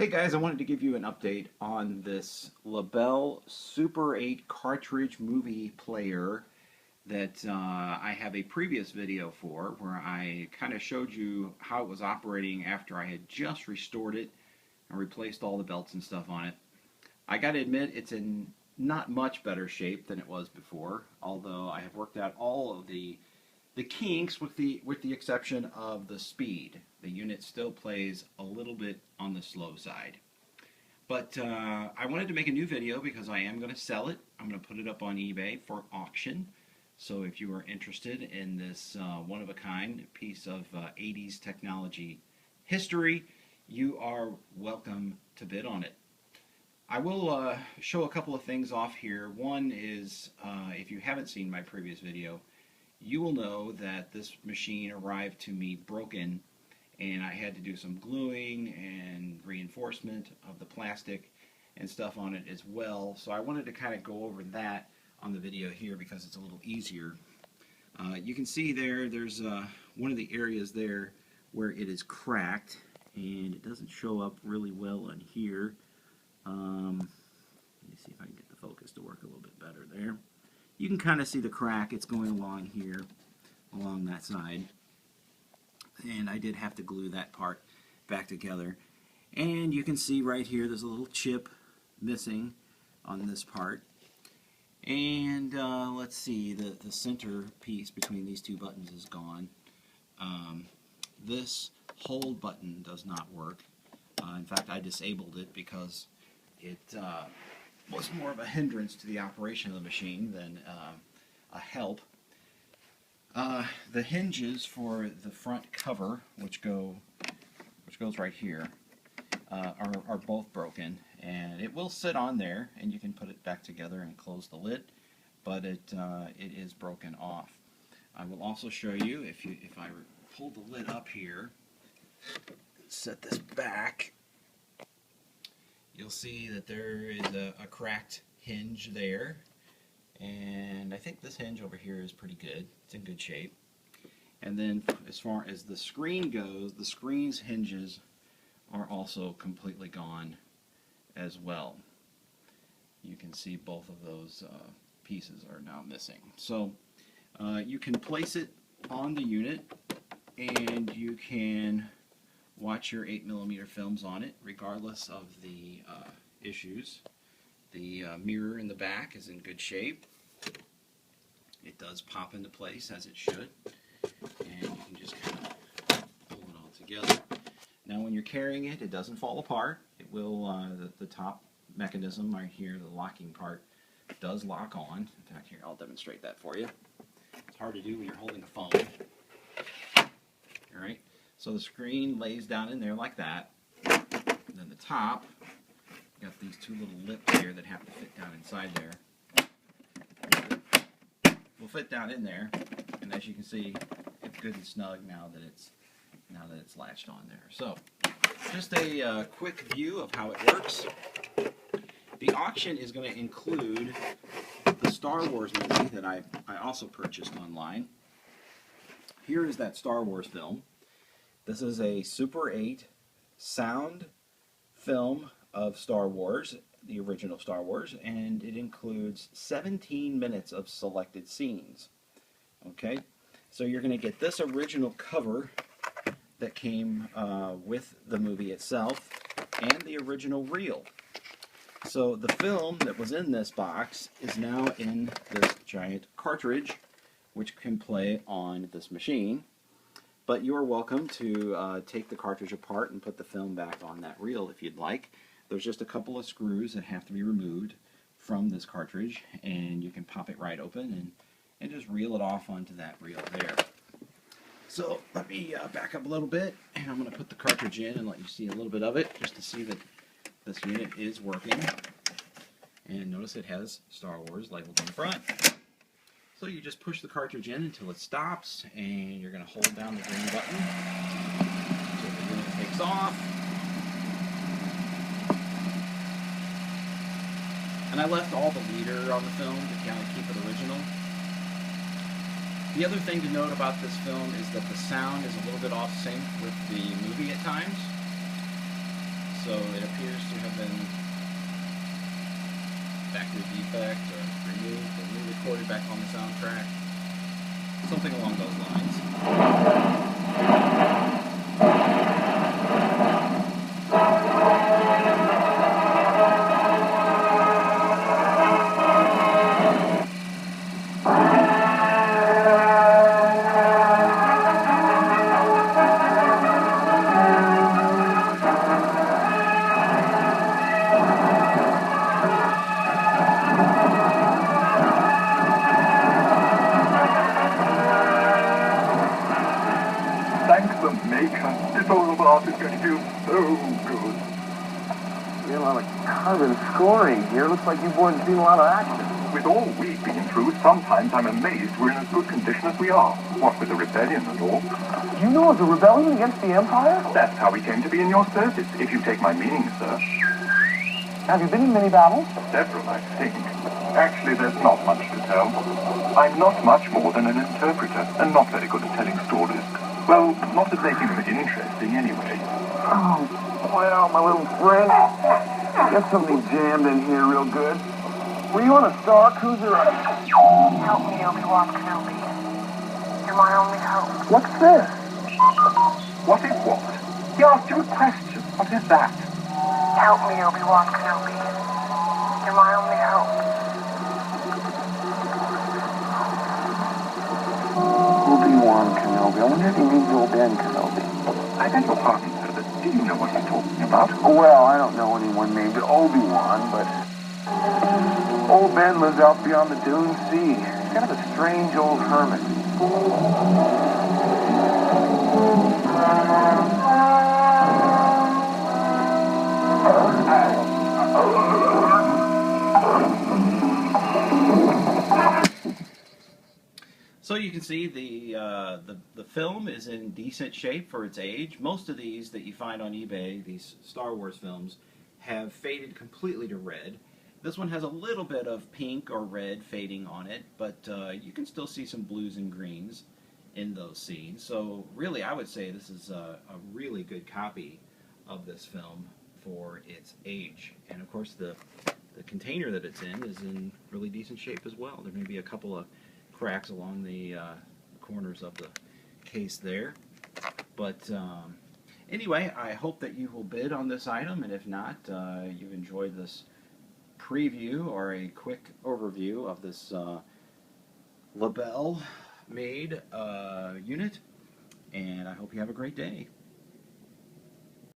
Hey guys, I wanted to give you an update on this Labelle Super 8 cartridge movie player that I have a previous video for where I kind of showed you how it was operating after I had just restored it and replaced all the belts and stuff on it. I gotta admit it's in not much better shape than it was before, although I have worked out all of the kinks with the exception of the speed. The unit still plays a little bit on the slow side. But I wanted to make a new video because I am going to sell it. I'm going to put it up on eBay for auction. So if you are interested in this one-of-a-kind piece of 80s technology history, you are welcome to bid on it. I will show a couple of things off here. One is, if you haven't seen my previous video, you will know that this machine arrived to me broken, and I had to do some gluing and reinforcement of the plastic and stuff on it as well. So I wanted to kind of go over that on the video here because it's a little easier. You can see there's one of the areas there where it is cracked, and it doesn't show up really well on here. Let me see if I can get the focus to work a little bit better there. You can kind of see the crack. It's going along here, along that side. And I did have to glue that part back together. And you can see right here there's a little chip missing on this part. And let's see, the center piece between these two buttons is gone. This hold button does not work. In fact, I disabled it because it was more of a hindrance to the operation of the machine than a help. The hinges for the front cover, which goes right here, are both broken, and it will sit on there, and you can put it back together and close the lid, but it is broken off. I will also show you if I pull the lid up here, set this back. You'll see that there is a cracked hinge there, and I think this hinge over here is pretty good. It's in good shape. And then as far as the screen goes, the screen's hinges are also completely gone as well. You can see both of those pieces are now missing. So you can place it on the unit, and you can watch your 8mm films on it regardless of the issues. The mirror in the back is in good shape. It does pop into place as it should, and you can just kind of pull it all together. Now when you're carrying it, it doesn't fall apart. It will, the top mechanism right here, the locking part, does lock on. In fact, here, I'll demonstrate that for you. It's hard to do when you're holding a phone. Alright, so the screen lays down in there like that. And then the top, got these two little lips here that have to fit down inside there. Will fit down in there, and as you can see, it's good and snug now that it's latched on there. So, just a quick view of how it works. The auction is going to include the Star Wars movie that I also purchased online. Here is that Star Wars film. This is a Super 8 sound film of Star Wars, the original Star Wars, and it includes 17 minutes of selected scenes. Okay, so you're going to get this original cover that came with the movie itself and the original reel. So the film that was in this box is now in this giant cartridge, which can play on this machine. But you're welcome to take the cartridge apart and put the film back on that reel if you'd like. There's just a couple of screws that have to be removed from this cartridge, and you can pop it right open and just reel it off onto that reel there. So let me back up a little bit, and I'm going to put the cartridge in and let you see a little bit of it just to see that this unit is working. And notice it has Star Wars labeled on the front. So you just push the cartridge in until it stops, and you're going to hold down the green button until the unit takes off. And I left all the leader on the film to kind of keep it original. The other thing to note about this film is that the sound is a little bit off sync with the movie at times. So it appears to have been factory defect or removed and re-recorded back on the soundtrack. Something along those lines. This old art is going to feel so good. A lot of carbon scoring here. Looks like you boys have seen a lot of action. With all we've been through, sometimes I'm amazed we're in as good condition as we are. What with the rebellion and all. You know of the rebellion against the Empire? That's how we came to be in your service, if you take my meaning, sir. Have you been in many battles? Several, I think. Actually, there's not much to tell. I'm not much more than an interpreter, and not very good at telling stories. Well, not at making them interesting, anyway. Oh, well, my little friend. Get something jammed in here real good. Were you on a Star Cruiser? Help me, Obi-Wan Kenobi. You're my only hope. What's this? What is what? He asked you a question. What is that? Help me, Obi-Wan Kenobi. You're my only hope. Obi-Wan Kenobi. I wonder if he means old Ben Kenobi. I beg your pardon, sir, but do you know what he's talking about? Well, I don't know anyone named Obi-Wan, but old Ben lives out beyond the Dune Sea. He's kind of a strange old hermit. So you can see the film is in decent shape for its age. Most of these that you find on eBay, these Star Wars films, have faded completely to red. This one has a little bit of pink or red fading on it, but you can still see some blues and greens in those scenes. So really, I would say this is a really good copy of this film for its age. And of course, the container that it's in is in really decent shape as well. There may be a couple of cracks along the corners of the case there. But anyway, I hope that you will bid on this item, and if not, you've enjoyed this preview or a quick overview of this Labelle made unit, and I hope you have a great day.